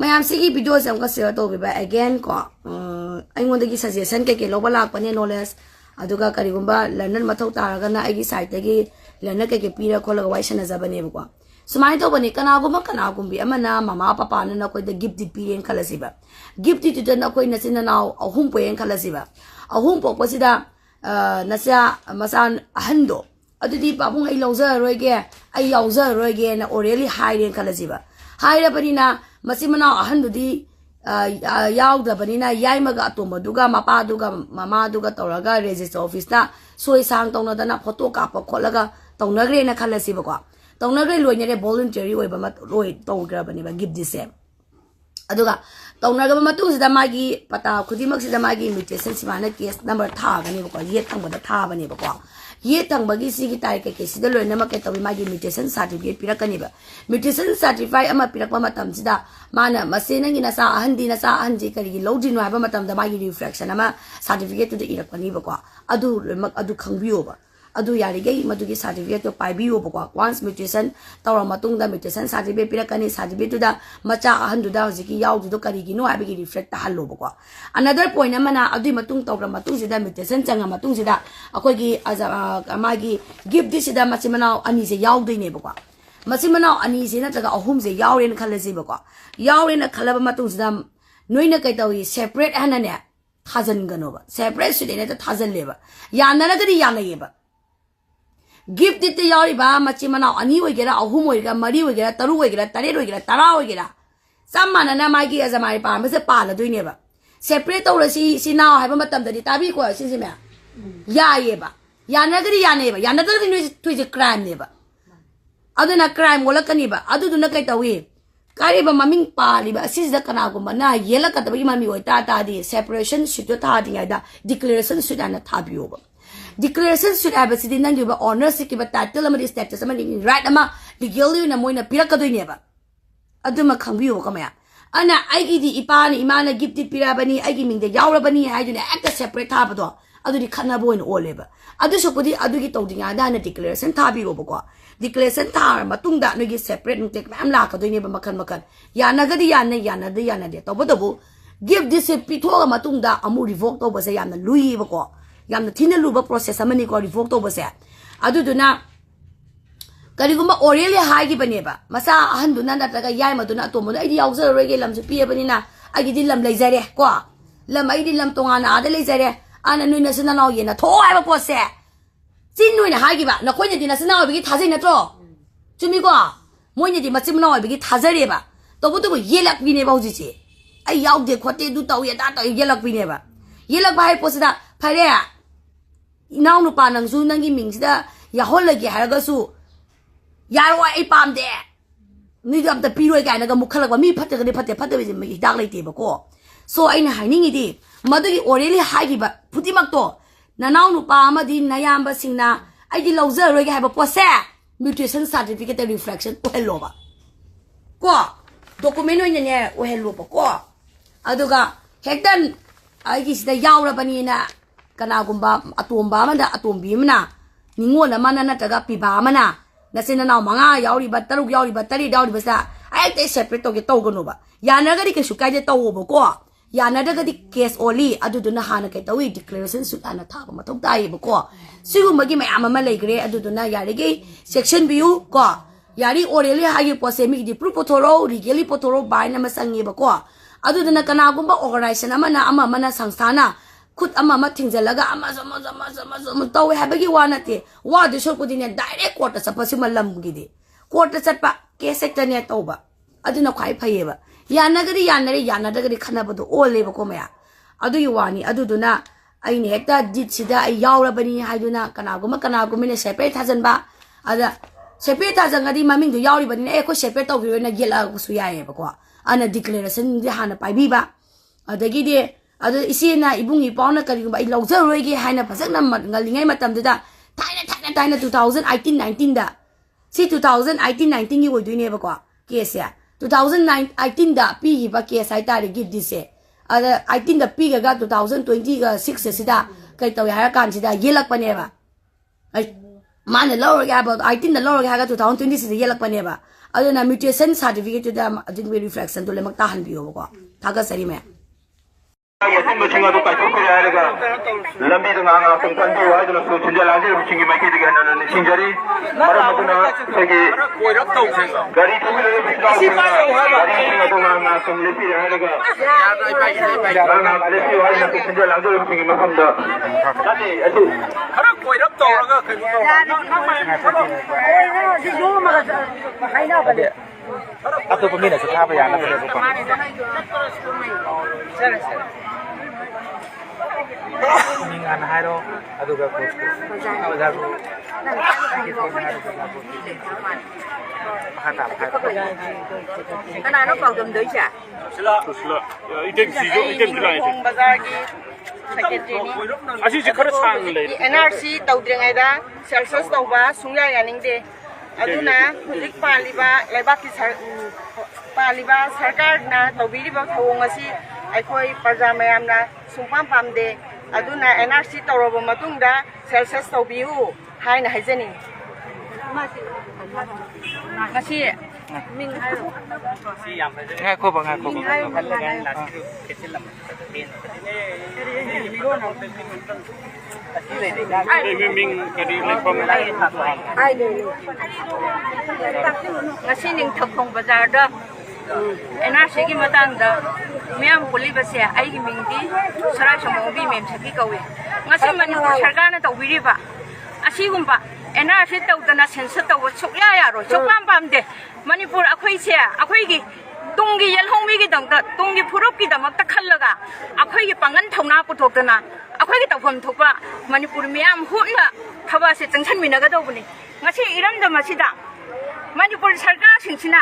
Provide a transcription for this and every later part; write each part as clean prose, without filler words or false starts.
mayam sigi video jam ka share to biba again ko ai ngon dagi suggestion ke loba lak pane knowledge aduga karigumba learner mathau taraga na ai gi site dagi learner ke pira kholaga wai sana jabane ko sumai to bani kanaguma kanagumbi amana mama papa na ko the gift piren khalasiba gift ti to na ko na sina na ahum poyen khalasiba ahum po posida nasa masan ahando adudi babung ai lauza roige ai yauza roige na orally hide khalasiba hide bani na masimana ahandudi yaudda bani na yaimaga atomaduga mapaduga mamaduga toraga register office na soi sang tongna dana photo kapa kholaga tonagre na khalasiba ko tonagre loinere voluntary oiba mat loi togra bani ba give this aduga tonagba matung sida magi pata khudimak sida magi mutation simana case number tha gani ko ye thangba tha bani ba ko ye thangba gi sigi tai ke sida loina ma ke tawi magi mutation certificate pirakani ba mutation certificate ama pirakma matam sida mana masena gi na sa ahandi na sa anji kari lodin wa ba matam da magi reflection ama certificate to irakani ba ko adu khangbiyo ba adu yarige madugi certificate to paibiyo ba ko once mutation tawra matung da mutation certificate pirakani certificate da macha ahandu da hojiki yaudu do kari gi no abigi reflect hallo ba ko another point amana adu matung tawra matung sida mutation changa matung sida akoi gi amagi give this sida machimana ani se yaudai ne ba ko machimana ani se na taga ahum se yauren khalasi ba ko yauren khalaba matung sida noina kai tawi separate hanane thajan gano ba separate sida ne ta thajan leba yana na gari yana yeba gift it yari ba machimana ani wegera ahum wegera mari wegera taru wegera tare wegera tara wegera samana na magi azamai pa mase pala doine ba separate to si now have matam da tabi ko si me ya ye ba yana gari yana ba yana gari ni tu crime ne ba aduna crime wala kani ba adu na kai tawi kari ba maming pali ba sis da kana ko na yela ka tabi mami oi ta di separation should ta di da declaration should ana thabiyo ba declaration should have a city nangiba unrest ki ba title ama status ama right ama legally na moina piraka doine ba aduma khangbiyo ka maya ana aigi di ipani imana gifted pirabani aigi mingde yaurabani haiduna act separate thaba do adudi khana boin oleba adu sopudi adugi tawdinga da na declaration thabiyo ba ko declaration thar matungda nogi separate ntek mam la ka doine ba makan yanagadi yana de tobodobu give this pithoga matungda amu revoke to ba se yana lui ba ko yamna thina luba process amani ko revoke to base aduduna kariguma orally haigi baneba masa ahanduna nataga yai maduna atomo aidi yauza rege lamsu piye banina agidi lam leizare ko lam aidi lam tongana ada leizare ana nui national law yena tho ai ba se sin nui na haigi ba na koine di national bi thajai na tro chumi ko moine di machim law bi thajare ba tobutu yelak bi ne ba uji che ai yauk de khote du taw ya da taw yelak bi ne ba yelak ba hai posida phare now no panang su nangi mingsida ya holagi haragasu yarwa ai pamde ni dam ta piroi ga naga mukhalak mi phatte ga phatte bi mi dak leite ba ko so aina haningi di madagi orally hagi ba putimak to nanau no pa ma di nayamba singna ai di lauza roi ga ha ba pose mutation certificate reflection to hello ba ko document no ne o hello ba ko aduga hektan ai gi sida yaura bani na kanagumba atomba amanda atombi mana ningona mana na taga piba mana nasina na manga yauri ba taruk yauri ba tari yauri ba sa ai te separate to ge to gono ba yana ga di ke shukai de to bo ko yana daga di case only aduduna hana ke tawi declaration su ana tha ba mathok tai ba ko sigu magi mai ama ma leigre aduduna yari ge section view ko yari orally hagi posemi di proof photoro legally photoro by na masangi ba ko aduduna kanagumba organization amana ama mana sangsana khut ama ma thingjalaga ama sama tawe habagi wanate wa de shor kudine direct court sapasi malam gidi court satpa case sector ne tawba aduna khai phayeba yanagari yanadagari khanabadu ole ba ko maya adu yuwani aduduna aine hekta jitsida ay yaurabani haiduna kanaguma ne separate hajanba ada separate hajangadi maming du yauri bani e ko separate tawgiro na gela su yae ba ko ana declaration di hana paibi ba adagi de adu isina ibungi pauna karigumba I lauza roigi haina phasakna ngalingai matamda taina 2018-19 da si 2018-19 gi oiduine ba ko case ya 2018 da pi ba case ai tari give this ada 18 da pi ga 2020 ga 6 sida kai tawi hara kan sida yelak pane ba ai mana lower ga about 18 da lower ga 2020 sida yelak pane ba aduna mutation certificate to them adin we reflection to le mak ta han bi ko thaga sari me 예선 무칭어도 같이 그래야가 람비도 나가 공간도 와이도 그 진짜라지 무칭이 많이 되게 하는 신자리 말하면은 저기 가리 투비를 가리 신어도 나가 som리피를 하다가 나가 알레피 와이도 그 진짜라지 무칭이 막한다 다시 아주 하루 고이럽도 오라가 그 Aku peminat suka apa ya anak dia bukan. Mingan haro, aduh gak bos. Apa jago? Kenapa kau belum dosa? Sudah, itu juga itu. 아시지 그렇잖아요. NRC tawdring da Census tawba sungya yaningde aduna hulik paliba sarkar na tawbiriba thawong asi aikoi parja mayam na sungpam pamde aduna NRC tawraba matungda Census tawbiu haina haijani ngasi ming hairo Ngai ko ba ngai ko. ngasi ning thakong bazar da NRC gi matang da miam puli base ai gi mingdi sarai samobi mem thaki kawe ngasi manipur sarkar na tawbiri ba asigumba NRC tawdana census taw sukya yaro chokpam pamde manipur akhoi se akhoi gi tung gi yelhongmi gi dang da tung gi phurup gi damak ta khallaga akhoi gi pangan thongna puthokdana akhoi gi tawfam thokpa manipur miam hunna thaba se changchan minaga dawbuni ngasi iram da masida manipur sarkar singchina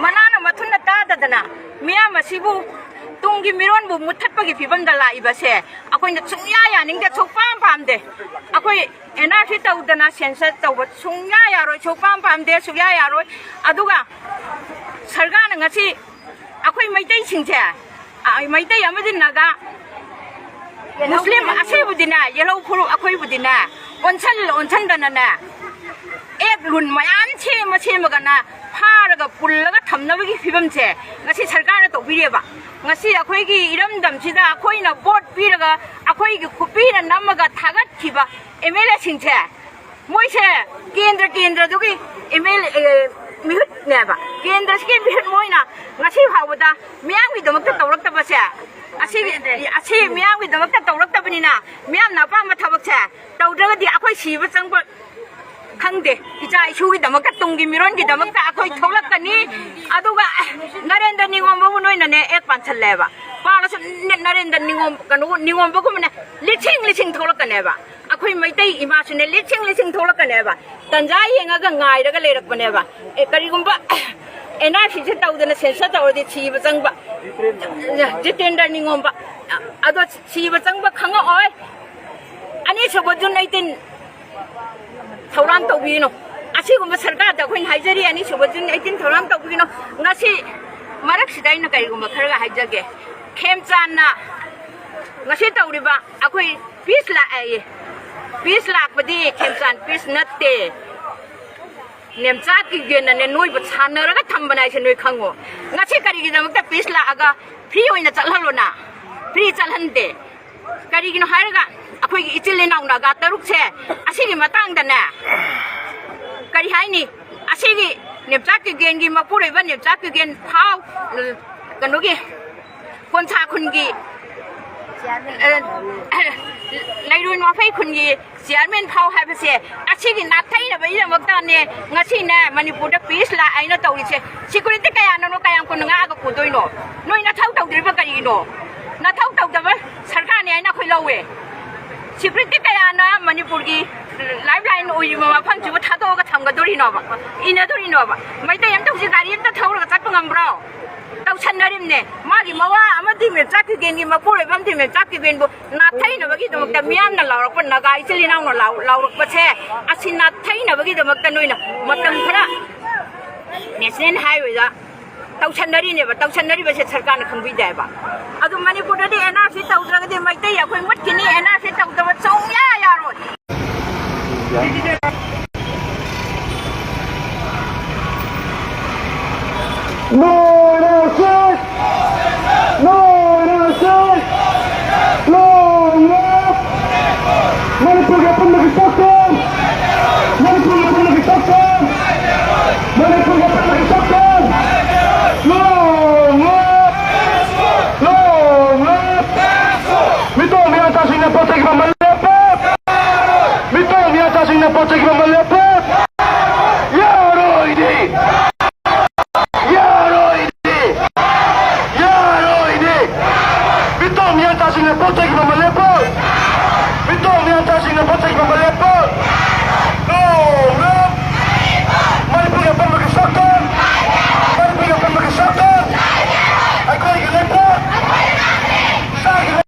manana mathunna ta dadana miam asibu tung gi miron bu muthatpa gi phibam da la ibase akhoi na chungya ya ning da chokpam pamde akhoi NRC tawdana census tawba chungya ya roi chokpam pamde sugya ya roi aduga sarkar na ngasi akhoi maitai singche maitai amadi naga Muslim asai budina yellow khuru akhoi budina onsan dana na ek lun mayam che magana pharaga pullaga thamnabagi phibam che ngasi sarkar na tawbireba ngasi akhoi gi iram dam sida akhoi na vote piraga akhoi gi khupi na namaga thagat khiba MLA singche moise kendra dugi MLA mihut neba kendra ski mihut moina ngasi hawada miyang gi damak tawrak ta base asi miyang gi damak tawrak ta banina miyam na pa ma thabak che tawdraga di akhoi siba changba khangde icha isu gi damak tunggi miron gi damak ta akhoi tholak kani aduga narendra ningom bu noina ne ek panchal leba pala su narendra ningom bu kumne liching tholak kaneba akhoi maitai imasune liching tholak kaneba tanja yenga ga ngai daga lerak baneba e karigumba NRC se tawdana census tawdi chiba changba jitendra ningomba ado chiba changba khanga oi ani sobojun 18 thauram tawbino asigumba sarkar da khoin haijari ani sobojun 18 thauram tawbino ngasi marak sidai na karigumba kharaga haijage khemchanna ngasi tawriba akhoi peace la ai peace lak badi khemchan peace natte nemchat ki gena ne noi ba chanaraga thambana se noi khango ngasi kari gi damak ta peace la aga free oina chalhalona free chalhande kari gi no haraga akhoi gi ichile nauna ga taruk se asigi matang da na kari haini asigi nemchat ki gen gi mapure ba nemchat ki gen phau kanogi koncha khungi Lairun wafai kungi chairman phau habase asigi nathai na bai makta ne ngasi na manipur da peace la aina tawri che security kaya no kaya kun nga ga kudoi no noi na thau taw dirba kari no na thau taw da sarkar ne aina khoi lawe security kaya na manipur gi lifeline oi ma phang chu tha do ga tham ga dori no ba ina dori no ba mai ta yam taw si gari yam ta thau ga chat ngam bro tau channarim ne magi mawa amati me chak gen gi mapure bam ti me chak gen bo na thai na bagi dum ta miam na lawrak pa na gai chili na lawrak pa che asin na thai na bagi dum ta noi na matam khara national highway da tau channari ne ba tau channari ba se sarkar na khangbi dai ba adu manipur da NRC tau dra ga de mai tai akhoi mat kini NRC tau da chong ya ro No unrest! No unrest! Long live! Manipur's paglagisaktan! Manipur's paglagisaktan! Manipur's paglagisaktan! Long live! Long live! Mito miatasing na potek mamalepat! Mito miatasing na potek mamalepat! Yaroidi! Yaroidi! Yaroidi! Mito miatasing na potek mamalepat! Mito miatasing na potek mamalepat! Long live! Manipur's paglagisaktan! Manipur's paglagisaktan! Ako ay gilipat! Sa gilipat!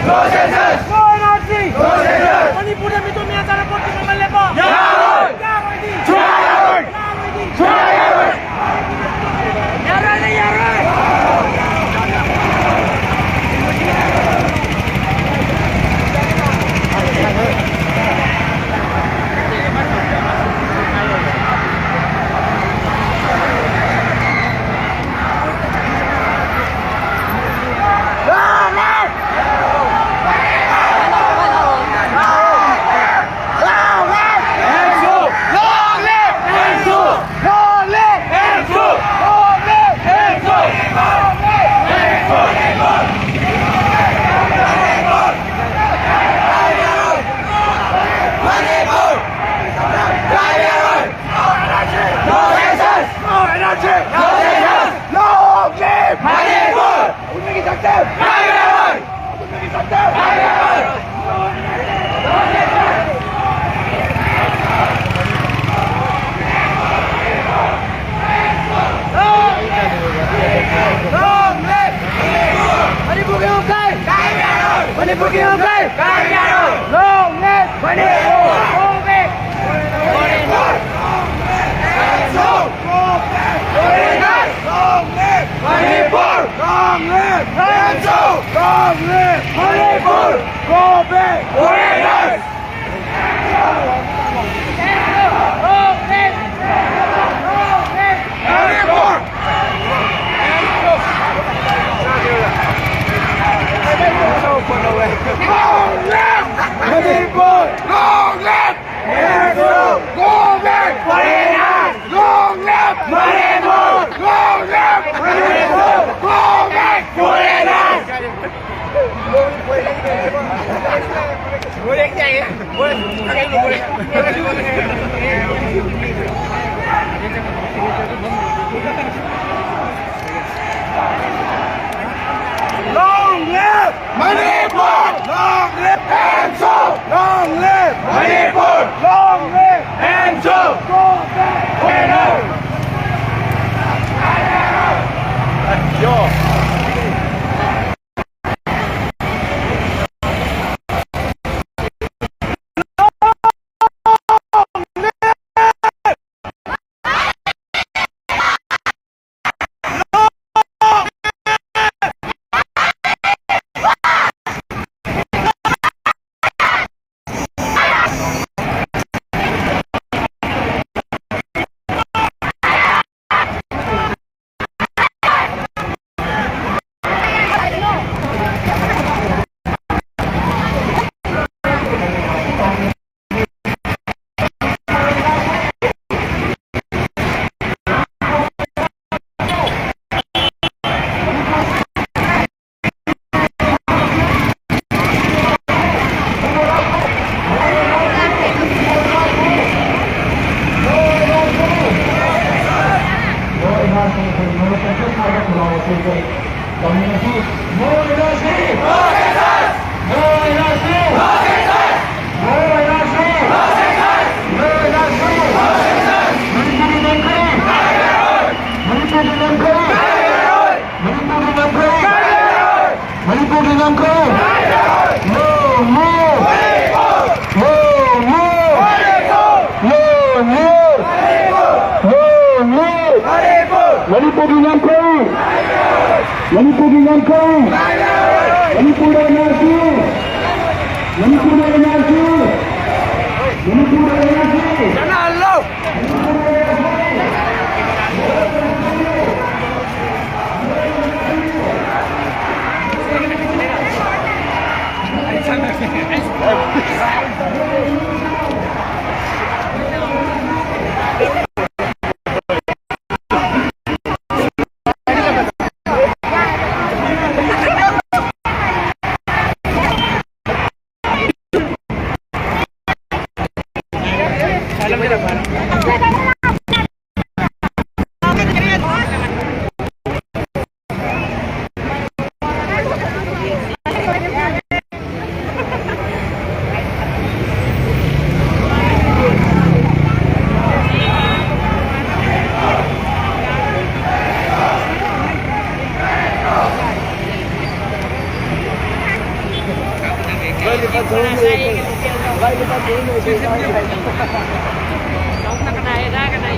No census! No NRC! No census! Manipura में तो मैं अचानक बोल के mummy ले पा यार Cái này ra cái này